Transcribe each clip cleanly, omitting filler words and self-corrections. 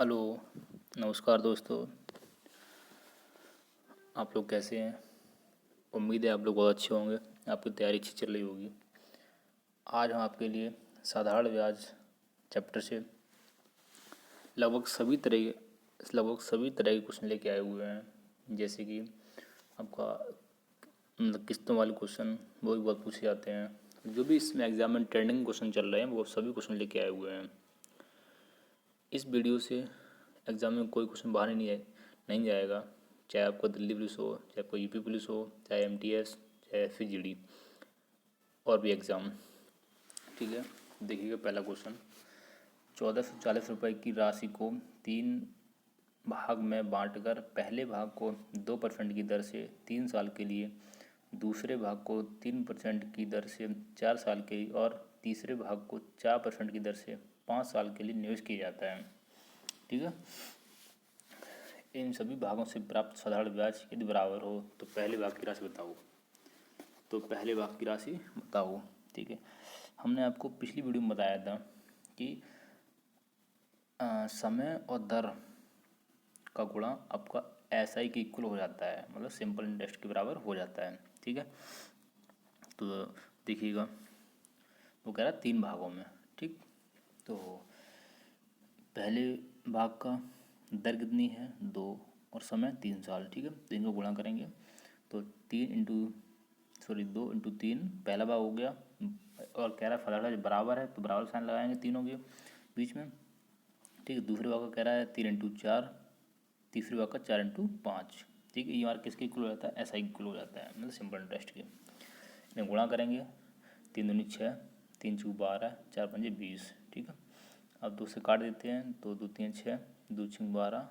Hello, नमस्कार दोस्तों। आप लोग कैसे हैं? उम्मीद है आप लोग बहुत अच्छे होंगे, आपकी तैयारी अच्छी चल रही होगी। आज हम आपके लिए साधारण ब्याज चैप्टर से लगभग सभी तरह के क्वेश्चन लेके आए हुए हैं। जैसे कि आपका किस्तों वाले क्वेश्चन वो भी बहुत पूछे जाते हैं। जो भी इसमें एग्जाम में ट्रेंडिंग क्वेश्चन चल रहे हैं वो सभी क्वेश्चन लेके आए हुए हैं। इस वीडियो से एग्ज़ाम में कोई क्वेश्चन बाहर नहीं जाएगा, चाहे आपको दिल्ली पुलिस हो, चाहे कोई यूपी पुलिस हो, चाहे एमटीएस, चाहे FGD और भी एग्ज़ाम। ठीक है, देखिएगा पहला क्वेश्चन। 1440 रुपये की राशि को 3 भाग में बांटकर पहले भाग को 2% की दर से 3 साल के लिए, दूसरे भाग को 3% की दर से 4 साल के लिए और तीसरे भाग को 4% की दर से 5 साल के लिए निवेश किया जाता है। ठीक है, इन सभी भागों से प्राप्त साधारण ब्याज यदि बराबर हो तो पहले भाग की राशि बताओ। ठीक है, हमने आपको पिछली वीडियो में बताया था कि समय और दर का गुणा आपका SI के इक्वल हो जाता है, मतलब सिंपल इंटरेस्ट के बराबर हो जाता है। ठीक है, तो देखिएगा वो कह रहा है 3 भागों में। ठीक, तो पहले भाग का दर कितनी है 2 और समय 3 साल। ठीक है, तो इनको गुणा करेंगे तो 2 इंटू 3 पहला भाग हो गया, और कह रहा है फलाना बराबर है तो बराबर साइन लगाएंगे तीनों के बीच में। ठीक है, दूसरे भाग का कह रहा है 3 इंटू 4, तीसरे भाग का 4 इंटू 5। ठीक है, ये हमारा किसके इक्वल हो जाता है? SI इक्वल हो जाता है, मतलब सिंपल इंटरेस्ट के। इन्हें गुणा करेंगे 3 दूनी 6, 3 चौक 12, 4 पंजे 20। ठीक है, अब 2 से काट देते हैं तो 2 3 6, 2 6 12,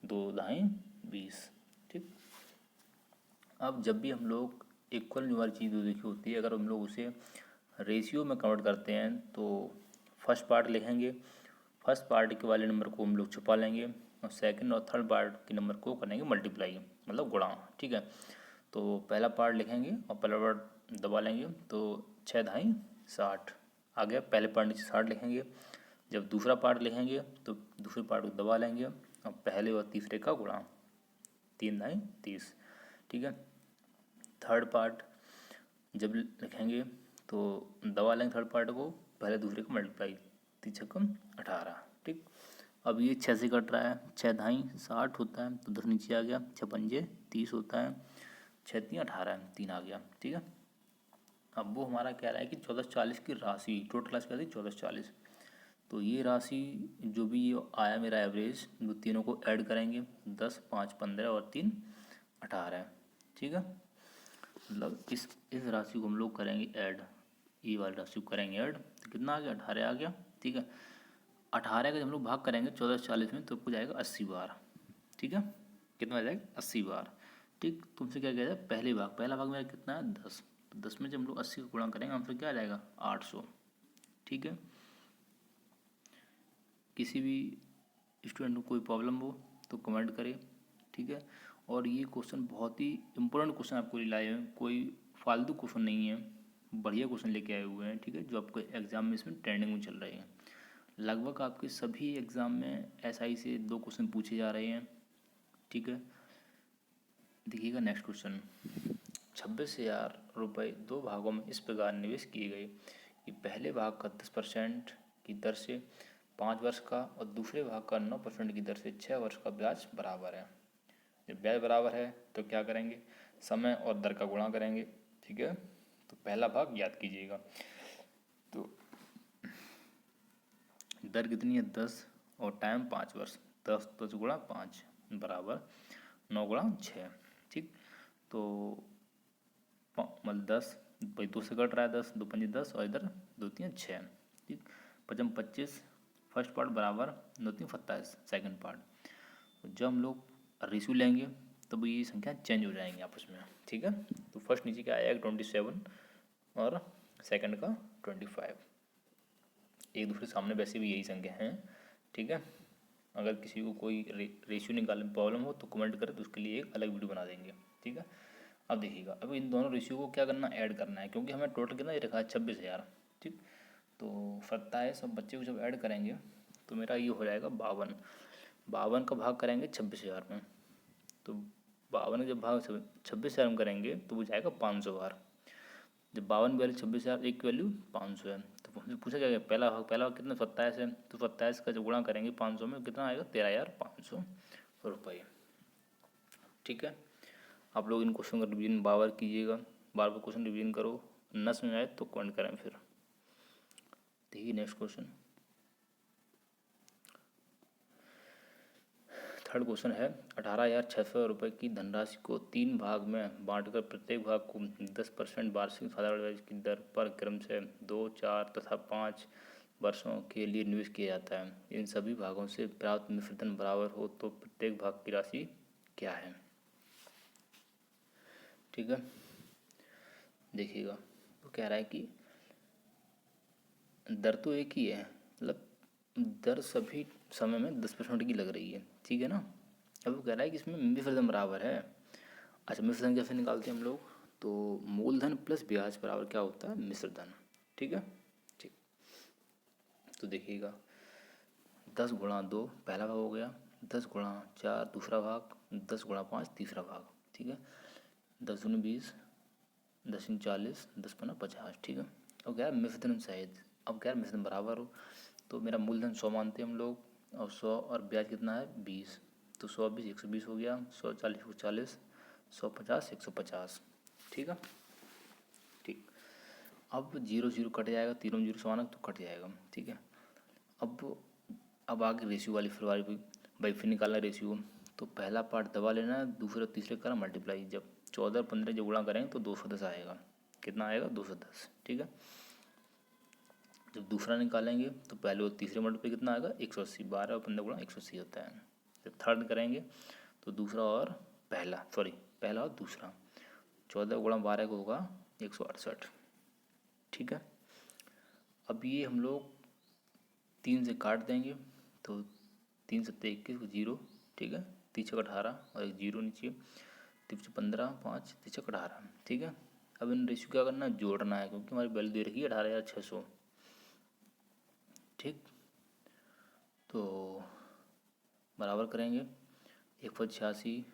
2 दाएँ 20। ठीक, अब जब भी हम लोग इक्वल वाली चीज़ जो देखी होती है, अगर हम लोग उसे रेशियो में कन्वर्ट करते हैं तो फर्स्ट पार्ट लिखेंगे, फर्स्ट पार्ट के वाले नंबर को हम लोग छुपा लेंगे और सेकंड और थर्ड पार्ट के नंबर को करेंगे मल्टीप्लाई, मतलब गुणा। ठीक है, तो पहला पार्ट लिखेंगे और पहला पार्ट दबा लेंगे तो 6 दाएँ 60 आ गया। पहले पार्ट नीचे 60 लिखेंगे। जब दूसरा पार्ट लिखेंगे तो दूसरे पार्ट को दबा लेंगे और पहले और तीसरे का गुणा, 3 दाएँ 30। ठीक है, थर्ड पार्ट जब लिखेंगे तो दबा लेंगे थर्ड पार्ट को, पहले दूसरे को मल्टीप्लाई, 3 छक्कम 18। ठीक, अब ये 6 से कट रहा है, 6 दाएँ 60 होता है तो 10 नीचे आ गया, 6 पंजे 30 होता है, 6 3 18, 3 आ गया। ठीक है, अब वो हमारा कह रहा है कि 1440 की राशि, टोटल राशि क्या थी 1440। तो ये राशि जो भी ये आया मेरा एवरेज, वो तीनों को ऐड करेंगे, 10 5 15 और 3 18। ठीक है, मतलब इस राशि को हम लोग करेंगे ऐड, ये वाली राशि को करेंगे ऐड तो कितना आ गया? 18 आ गया। ठीक है, 18 का जब हम लोग भाग करेंगे 1440 में तो आपको जाएगा 80 बार। ठीक है, कितना आ जाएगा? 80 बार। ठीक, तुमसे क्या कहता है पहला भाग मेरा कितना है? 10। तो 10 में जब हम लोग 80 का गुणा करेंगे हमसे क्या आ जाएगा? 800। ठीक है, किसी भी स्टूडेंट को कोई प्रॉब्लम हो तो कमेंट करें। ठीक है, और ये क्वेश्चन बहुत ही इम्पोर्टेंट क्वेश्चन आपको लाए हैं, कोई फालतू क्वेश्चन नहीं है, बढ़िया क्वेश्चन लेके आए हुए हैं। ठीक है, जो आपको एग्जाम में इसमें ट्रेंडिंग में चल रहे हैं। लगभग आपके सभी एग्ज़ाम में SI से 2 क्वेश्चन पूछे जा रहे हैं। ठीक है, देखिएगा नेक्स्ट क्वेश्चन। 26,000 रुपये 2 भागों में इस प्रकार निवेश किए गए कि पहले भाग का 10% की दर से 5 वर्ष का और दूसरे भाग का 9% की दर से 6 वर्ष का ब्याज बराबर है। जब ब्याज बराबर है तो क्या करेंगे? समय और दर का गुणा करेंगे। ठीक है, तो पहला भाग याद कीजिएगा। तो दर कितनी है? 10 और टाइम 5 वर्ष, 10 10 गुणा 5 बराबर 9 गुणा 6। ठीक, तो मतलब 10 भाई 2 से कट रहा है, 10 2 पंजे 10 और इधर 2 3 6। ठीक, 5 25 फर्स्ट पार्ट बराबर 2 3 27 सेकंड पार्ट। जब हम लोग रेशियो लेंगे तब ये संख्या चेंज हो जाएंगी आपस में। ठीक है, तो फर्स्ट नीचे क्या आएगा? 27 और सेकंड का 25। एक दूसरे सामने वैसे भी यही संख्या हैं। ठीक है, अगर किसी को कोई रेशियो निकालने में प्रॉब्लम हो तो कमेंट करें, तो उसके लिए एक अलग वीडियो बना देंगे। ठीक है, अब देखिएगा, अब इन दोनों रेशियो को क्या करना? ऐड करना है, क्योंकि हमें टोटल कितना ये रखा है? 26,000। ठीक, तो 27 और बच्चे को जब ऐड करेंगे तो मेरा ये हो जाएगा 52। 52 का भाग करेंगे 26,000 में, तो 52 का जब भाग 26,000 में करेंगे तो वो जाएगा 500 बार। जब 52 वैल्यू 26,000 एक वैल्यू 500 है, तो हमसे पूछा क्या पहला भाग कितना 27 है, तो 27 का जब गुणा करेंगे 500 में कितना आएगा 13,500 रुपये। ठीक है, आप लोग इन क्वेश्चन का रिवीजन बार बार कीजिएगा, बार बार क्वेश्चन रिवीजन करो, न समझ आए तो कमेंट करें। फिर देखिए नेक्स्ट क्वेश्चन, थर्ड क्वेश्चन है 18,600 रुपये की धनराशि को 3 भाग में बांटकर प्रत्येक भाग को 10% वार्षिक साधारण ब्याज की दर पर क्रम से 2, 4 तथा 5 वर्षों के लिए निवेश किया जाता है। इन सभी भागों से प्राप्त मिश्रधन बराबर हो तो प्रत्येक भाग की राशि क्या है। ठीक है, देखिएगा वो कह रहा है कि दर तो एक ही है, मतलब दर सभी समय में 10% की लग रही है। ठीक है ना, अब वो कह रहा है कि इसमें मिश्रधन बराबर है। अच्छा, मिश्रधन कैसे निकालते हैं हम लोग, तो मूलधन प्लस ब्याज बराबर क्या होता है मिश्रधन। ठीक है, ठीक, तो देखिएगा 10 गुणा 2 पहला भाग हो गया, 10 गुणा 4 दूसरा भाग, 10 गुणा 5 तीसरा भाग। ठीक है, 10 दूनी 20, 10 दूनी 40, 10 पन्ना 50। ठीक है, अब क्या है मिश्रधन सहित, अब क्या है मिश्रधन बराबर हो, तो मेरा मूलधन 100 मानते हैं हम लोग, और 100 और ब्याज कितना है 20, तो 100 20 120 हो गया, 100 40 140, 150 150। ठीक है, ठीक, अब 0 0 कट जाएगा, तीनों 0 समान तो कट जाएगा। ठीक है, अब आगे रेशियो वाली फिर वाली भाई फिर निकालना रेशियो, तो पहला पार्ट दबा लेना है, दूसरे और तीसरे का मल्टीप्लाई, जब 14 और 15 जब गुणा करेंगे तो 210 आएगा, कितना आएगा 210। ठीक है, जब दूसरा निकालेंगे तो पहले और तीसरे मल्टीप्लाई कितना आएगा 180, 12 और 15 गुणा 180 होता है। जब थर्ड करेंगे तो दूसरा और पहला और दूसरा, 14 गुणा 12 को होगा 168। ठीक है, अब ये हम लोग 3 से काट देंगे, तो 3 7 21 0। ठीक है, 3 6 18 और एक 0 नीचे, 3 15 5 3 6 18। ठीक है, अब इन रेशियो क्या करना है जोड़ना है, क्योंकि हमारी वैल्यू दे रखी है 18,600। ठीक, तो बराबर करेंगे 186,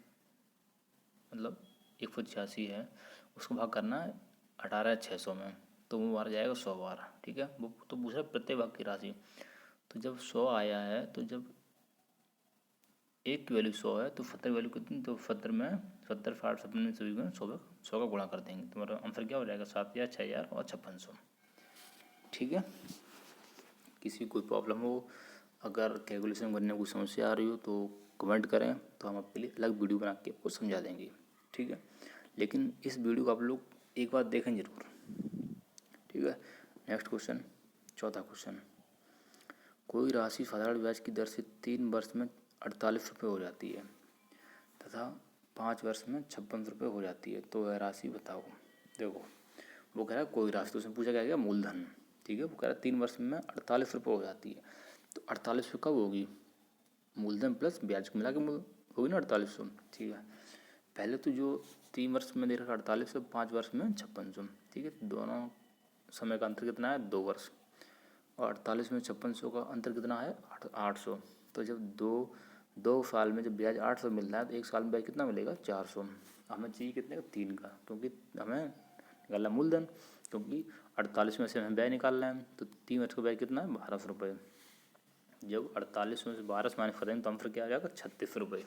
मतलब 186 है, उसको भाग करना है 18,600 में, तो वो मार जाएगा 100 बार। ठीक है, वो तो पूछ रहा है प्रत्येक भाग की राशि, तो जब 100 आया है, तो जब एक की वैल्यू 100 है तो 70 वैल्यू कितनी, तो 70 में 70 60 70 में सभी में 100 का गुणा कर देंगे, तो मेरा आंसर क्या हो जाएगा 7,000 6,000 और 5600। ठीक है, किसी कोई प्रॉब्लम हो, अगर कैलकुलेशन करने में कोई समस्या आ रही हो तो कमेंट करें, तो हम आपके लिए अलग वीडियो बना के आपको समझा देंगे। ठीक है, लेकिन इस वीडियो को आप लोग एक बार देखें ज़रूर। ठीक है, नेक्स्ट क्वेश्चन, चौथा क्वेश्चन, कोई राशि साधारण ब्याज की दर से 3 वर्ष में 48 रुपये हो जाती है तथा 5 वर्ष में 56 रुपये हो जाती है, तो वह राशि बताओ। देखो वो कह रहा है कोई राशि, तो उसने पूछा क्या मूलधन। ठीक है, वो कह रहा है 3 वर्ष में 48 रुपये हो जाती है, तो 48 कब होगी, मूलधन प्लस ब्याज को मिला के होगी ना 4800। ठीक है, पहले तो जो 3 वर्ष में दे रखा 4800, 5 वर्ष में 5600। ठीक है, दोनों समय का अंतर कितना है 2 वर्ष, और 48 में 5600 का अंतर कितना है 800। तो जब दो साल में जब ब्याज 800 मिल रहा है, तो एक साल में ब्याज कितना मिलेगा 400। हमें चाहिए कितने का 3 का, क्योंकि हमें निकालना मूलधन, क्योंकि 48 में से हमें ब्याज निकालना है, तो 3 वर्ष का ब्याज कितना है 1200 रुपये। जब 48 में से 12 माइनस करेंगे तो आंसर क्या आ जाएगा 36 रुपये।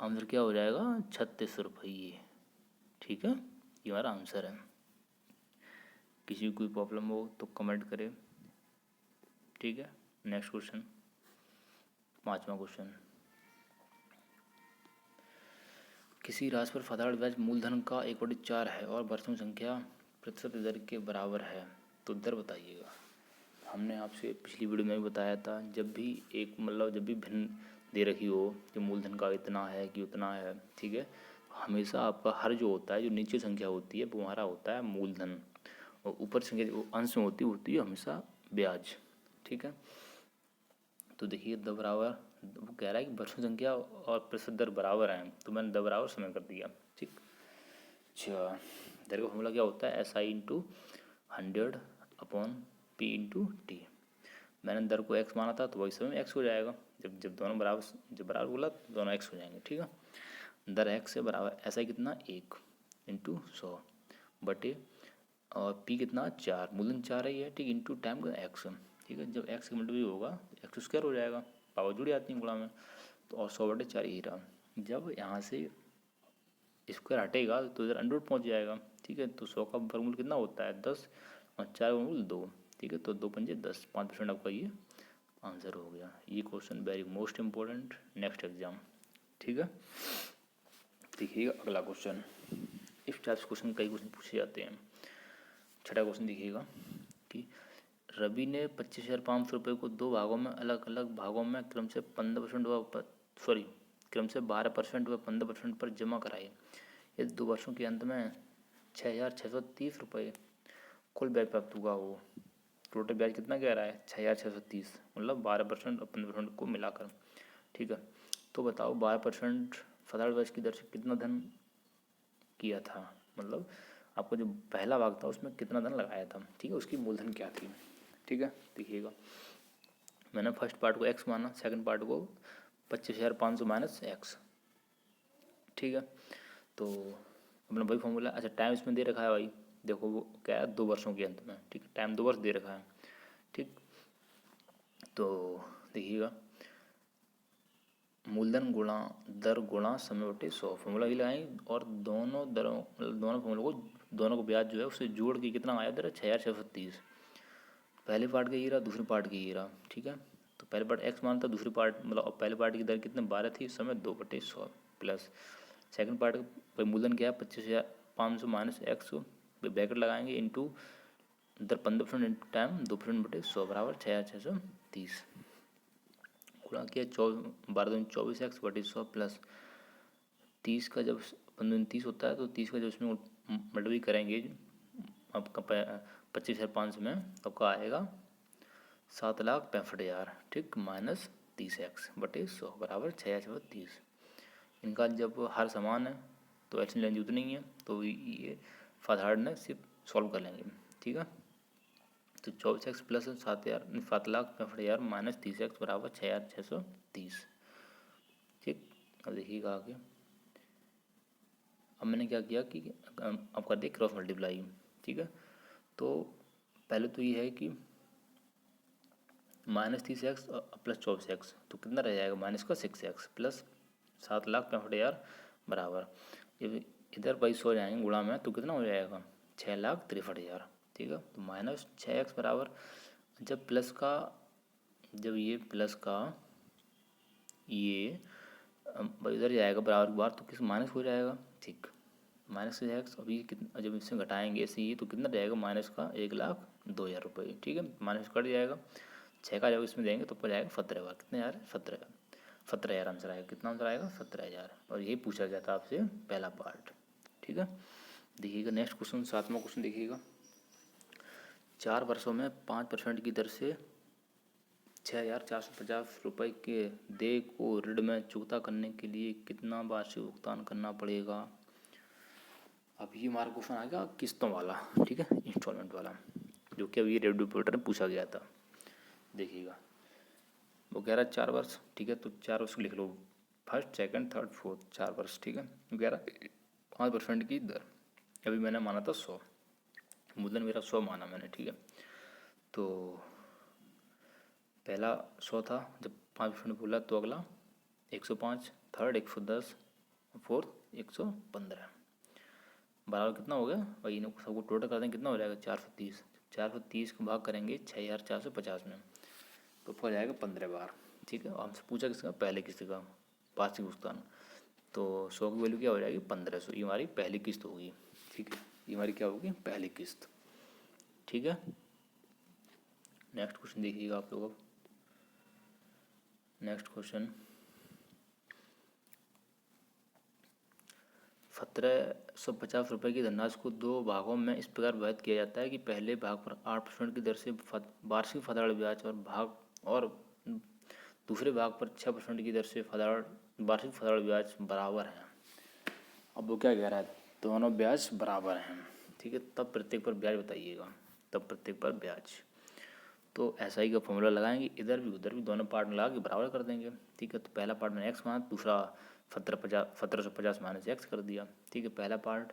आंसर क्या हो जाएगा 36 रुपये। ठीक है, ये हमारा आंसर है। किसी को कोई प्रॉब्लम हो तो कमेंट करें। ठीक है, नेक्स्ट क्वेश्चन, 5वां क्वेश्चन, किसी राशि पर साधारण ब्याज मूलधन का 1/4 है और वर्षों संख्या प्रतिशत दर के बराबर है, तो दर बताइएगा। हमने आपसे पिछली वीडियो में भी बताया था, जब भी भिन्न दे रखी हो कि मूलधन का इतना है कि उतना है। ठीक है, हमेशा आपका हर जो होता है, जो नीचे संख्या होती है वो हमारा होता है मूलधन, और ऊपर संख्या जो अंश में होती है हमेशा ब्याज। ठीक है, तो देखिए द बराबर, वो कह रहा है कि वर्षों संख्या और प्रतिशत दर बराबर हैं, तो मैंने द बराबर समय कर दिया। ठीक, अच्छा, दर का फॉर्मूला क्या होता है SI × 100/P × T। मैंने दर को x माना था तो वही समय x हो जाएगा। जब दोनों बराबर बोला तो दोनों x हो जाएंगे, ठीक है। दर x से बराबर ऐसा ही कितना 1 इंटू 100 बटे और p कितना 4, मूलधन 4 ही है, ठीक, इंटू टाइम का x, ठीक है। जब x का मल्टीप्लाई होगा एक्स स्क्वायर हो जाएगा, पावर जुड़ जाती है गुणा में, तो और 100 बटे 4 ही रहा। जब यहाँ से स्क्वायर हटेगा तो इधर अंडर रूट पहुँच जाएगा, ठीक है। तो 100 का वर्गमूल कितना होता है 10 और 4 वर्गमूल 2, ठीक है। तो 2 पंजे 10, 5% आपका ये आंसर हो गया। ये question very most important next exam, ठीक है। देखिएगा अगला क्वेश्चन, इस टाइप से क्वेश्चन कई क्वेश्चन पूछे जाते हैं। छठा क्वेश्चन देखिएगा कि रवि ने 25,500 रुपये को 2 भागों में अलग अलग भागों में क्रम से 15% क्रम से 12% व 15% पर जमा कराए। ये 2 वर्षों के अंत में 6,630 रुपये कुल ब्याज प्राप्त हुआ हो। टोटल ब्याज कितना कह रहा है 6,630, मतलब 12% और 15% को मिलाकर, ठीक है। तो बताओ 12% साधारण ब्याज की दर से कितना धन किया था, मतलब आपको जो पहला भाग था उसमें कितना धन लगाया था, ठीक है, उसकी मूलधन क्या थी, ठीक है। देखिएगा मैंने फर्स्ट पार्ट को x माना, सेकंड पार्ट को 25,500 माइनस x, ठीक है। तो अपना वही फॉर्मूला, अच्छा टाइम इसमें दे रखा है भाई, देखो वो क्या है 2 वर्षों के अंत में, ठीक, टाइम 2 वर्ष दे रखा है, ठीक। तो देखिएगा मूलधन गुणा दर गुणा समय बटे 100 फॉर्मूला ही लगाएंगे और दोनों दरों मतलब दोनों को ब्याज जो है उससे जोड़ के कितना आया दर 6,630, पहले पार्ट का ये रहा, दूसरे पार्ट की ये रहा, ठीक है। तो पहले पार्ट x मानता, दूसरी पार्ट मतलब पहले पार्ट की दर कितने 12 थी, समय 2/100 प्लस सेकंड पार्ट का मूलधन क्या है 25,500 माइनस x, ब्रैकेट लगाएंगे इंटू दर 15% इंटू टाइम 2%/100 बराबर 6,630 गुणा किया 12×24x/100 प्लस 30 का जब 15 होता है तो 30 का जब इसमें मल्टीप्लाई करेंगे आपका 25,500 में तो आपका आएगा 7,65,000, ठीक, माइनस 30x/100 बराबर 6,630। इनका जब हर समान है तो एल्सियम लेने जरूरत नहीं है, तो ये फादर ने सिर्फ सॉल्व कर लेंगे, ठीक है। तो 24x प्लस 7,65,000 माइनस 30x बराबर 6,630, ठीक। अब देखिएगा आगे, अब मैंने क्या किया कि अब कर दिया क्रॉस मल्टीप्लाई, ठीक है। तो पहले तो ये है कि माइनस 30x प्लस 24x तो कितना रह जाएगा माइनस का 6x प्लस 7,65,000 बराबर, इधर 22 जाएंगे गुणा में तो कितना हो जाएगा 6,63,000, ठीक है। तो माइनस 6x बराबर जब प्लस का जब ये प्लस का ये इधर जाएगा बराबर बार तो किस माइनस हो जाएगा, ठीक, माइनस हो जाएगा। अभी कितना जब इससे घटाएंगे ऐसे ही तो कितना रहेगा माइनस का 1,02,000 रुपये, ठीक है। माइनस कट जाएगा 6 का जब इसमें देंगे तो ऊपर जाएगा 17,000, कितने यार 17,000 आंसर आएगा, कितना आंसर आएगा 17,000, और यही पूछा गया था आपसे पहला पार्ट, ठीक है। देखिएगा नेक्स्ट क्वेश्चन 7वां क्वेश्चन देखिएगा, 4 वर्षों में 5% की दर से 6,450 रुपये के देय को ऋण में चुकता करने के लिए कितना वार्षिक भुगतान करना पड़ेगा। अब ये हमारा क्वेश्चन आएगा किस्तों वाला, ठीक है, इंस्टॉलमेंट वाला, जो कि अभी रेडियो रिपोर्टर में पूछा गया था। देखिएगा वो कह रहा है 4 वर्ष, ठीक है। तो 4 वर्ष लिख लो, फर्स्ट सेकंड थर्ड फोर्थ 4 वर्ष, ठीक है। वो कह रहा 5% की दर, अभी मैंने माना था 100, मूलधन मेरा 100 माना मैंने, ठीक है। तो पहला 100 था, जब 5% बोला तो अगला 105, थर्ड 110, फोर्थ 115 बराबर कितना हो गया भाई, इन्हें सबको टोटल कर देंगे कितना हो जाएगा 430, 430 को भाग करेंगे 6,450 में तो हो जाएगा 15 बार, ठीक है। हमसे पूछा किसका पहले किस्त का वार्षिक भुगतान, तो 100 की वैल्यू क्या हो जाएगी 1500, ये हमारी पहली किस्त होगी, ठीक है। ये हमारी क्या होगी पहली किस्त, ठीक है। नेक्स्ट क्वेश्चन देखिएगा आप लोग, अब नेक्स्ट क्वेश्चन 1,750 रुपये की धनराशि को 2 भागों में इस प्रकार विभाजित किया जाता है कि पहले भाग पर 8% की दर से वार्षिक साधारण ब्याज और दूसरे भाग पर 6% की दर से वार्षिक साधारण ब्याज बराबर हैं। अब वो क्या कह रहा है दोनों ब्याज बराबर हैं, ठीक है। तब प्रत्येक पर ब्याज बताइएगा, तब प्रत्येक पर ब्याज, तो SI का फॉर्मूला लगाएंगे, इधर भी उधर भी दोनों पार्ट में लगा के बराबर कर देंगे। ठीक है, तो पहला पार्ट मैंने x माना, दूसरा 1750 माइनस x कर दिया। ठीक है, पहला पार्ट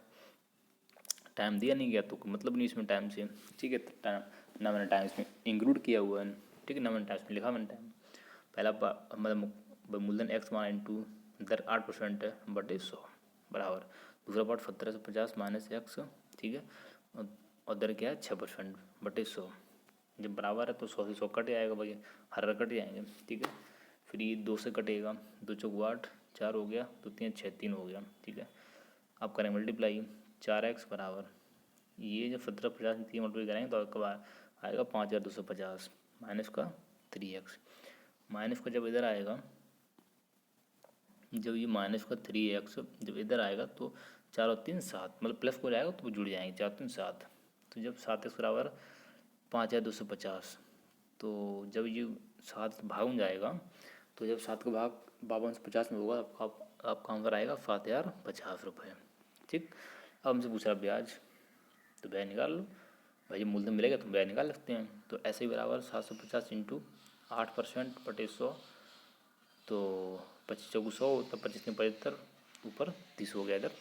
टाइम दिया नहीं गया तो मतलब नहीं इसमें टाइम से। ठीक है, तो टाइम ना मैंने टाइम इसमें इंक्लूड किया हुआ है। ठीक है, ना मैंने टाइम इसमें लिखा मैंने टाइम। पहला मतलब मूलधन x मान इंटू दर 8% है बटे 100 बराबर। दूसरा पार्ट 1750 माइनस x। ठीक है, और दर क्या है 6% बटे 100। जब बराबर है तो 100 से 100 कट जाएगा भाई, हर कट जाएंगे। ठीक है, फिर ये 2 से कटेगा, 2 चौक 8, 4 हो गया, 2 3 6 3 हो गया। ठीक है, अब करें मल्टीप्लाई, 4x बराबर ये जब 1750 में 3 मल्टीप्लाई करेंगे तो आपका आएगा 5250 माइनस का 3x। माइनस का जब इधर आएगा, जब ये माइनस का 3x जब इधर आएगा तो 4 और 3 7, मतलब प्लस को जाएगा तो वो जुड़ जाएंगे, 4 3 7। तो जब 7x बराबर 5250, तो जब ये 7 भाग में जाएगा तो जब 7 का भाग 5250 में होगा आपका आंसर आएगा 7050 रुपये। ठीक, अब हमसे पूछ रहा ब्याज, तो ब्याज निकाल लो भाई, मूलधन मिलेगा तो ब्याज निकाल सकते हैं। तो ऐसे ही बराबर 750 इंटू 8% बटे 100, तो 25 चौकू 100 तो 25 में 75, ऊपर 30 हो गया इधर।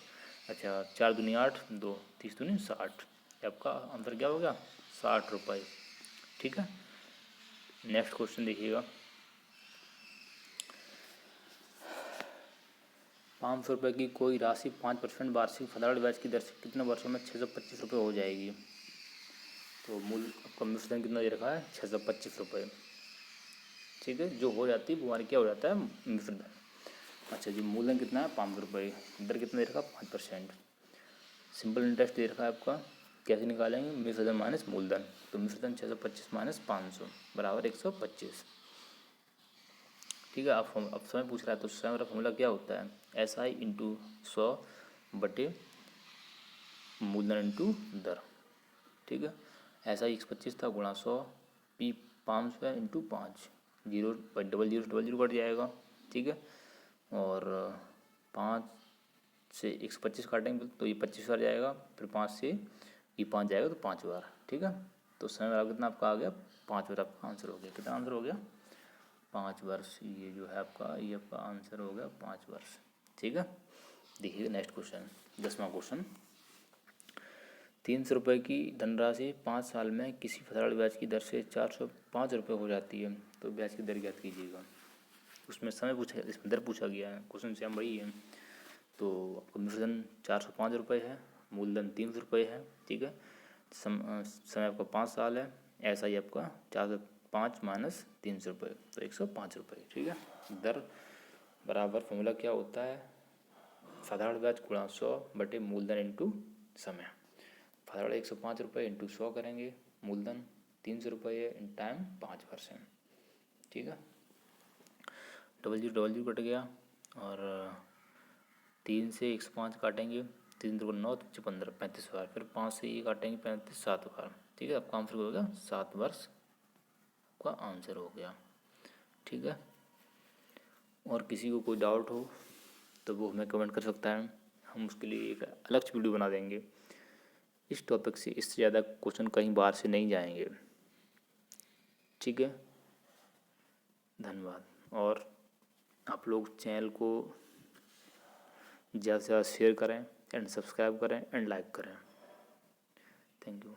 अच्छा, 4 दूनी 8, 2 30 दूनी 60, आपका आंसर क्या हो गया 60 रुपये। ठीक है, नेक्स्ट क्वेश्चन देखिएगा। 500 रुपये की कोई राशि 5% वार्षिक फलाट ब्याज की दर से कितने वर्षों में 625 रुपये हो जाएगी। तो मूल आपका मिश्रण कितना दे रखा है 625 रुपये। ठीक है, जो हो जाती है वो हमारी क्या हो जाता है मिश्रण। अच्छा जी, मूलधन कितना है 500 रुपये, दर कितना दे रखा 5%। सिंपल इंटरेस्ट दे रखा है आपका, कैसे निकालेंगे मिश्रधन माइनस मूलधन। तो मिश्रधन 625 माइनस 500 बराबर 125। ठीक है, अब समय पूछ रहा है तो समय का फॉर्मूला क्या होता है SI इंटू 100 बटे मूलधन इंटू दर। ठीक है, SI 125 था गुणा 100, P 500 है इंटू 5, 0 डबल जीरो कट जाएगा। ठीक है, और 5 से 125 काटेंगे तो ये 25 बार जाएगा, फिर 5 से ये 5 जाएगा तो 5 बार। ठीक है, तो समय बराबर कितना आपका आ गया 5 बार, आपका आंसर हो गया। कितना आंसर हो गया 5 वर्ष। ये जो है आपका, ये आपका आंसर हो गया 5 वर्ष। ठीक है, देखिए नेक्स्ट क्वेश्चन, 10वां क्वेश्चन। 300 रुपये की धनराशि 5 साल में किसी फलाट ब्याज की दर से 405 रुपये हो जाती है, तो ब्याज की दर ज्ञात कीजिएगा। उसमें समय पूछा, इसमें दर पूछा गया है, क्वेश्चन से हम वही है। तो आपका मिश्रधन 405 रुपये है, मूलधन 300 रुपये है। ठीक है, समय आपका 5 साल है, SI आपका 405 माइनस 300 रुपये, तो 105 रुपये। ठीक है, दर बराबर फॉर्मूला क्या होता है साधारण ब्याज गुणा 100 बटे मूलधन इंटू समय। साधारण 105 रुपये इंटू 100 करेंगे, मूलधन 300 रुपये इन टाइम 5 वर्ष है। ठीक है, डबल जीरो कट गया, और 3 से 105 काटेंगे, 3 2 9 5 15 35 बार, फिर 5 से ये काटेंगे 35 7 बार। ठीक है, आपका आंसर हो गया 7 वर्ष का आंसर हो गया। ठीक है, और किसी को कोई डाउट हो तो वो हमें कमेंट कर सकता है, हम उसके लिए एक अलग वीडियो बना देंगे इस टॉपिक से। इससे ज़्यादा क्वेश्चन कहीं बाहर से नहीं जाएंगे। ठीक है, धन्यवाद। और आप लोग चैनल को ज़्यादा से ज़्यादा शेयर करें एंड सब्सक्राइब करें एंड लाइक करें। Thank you.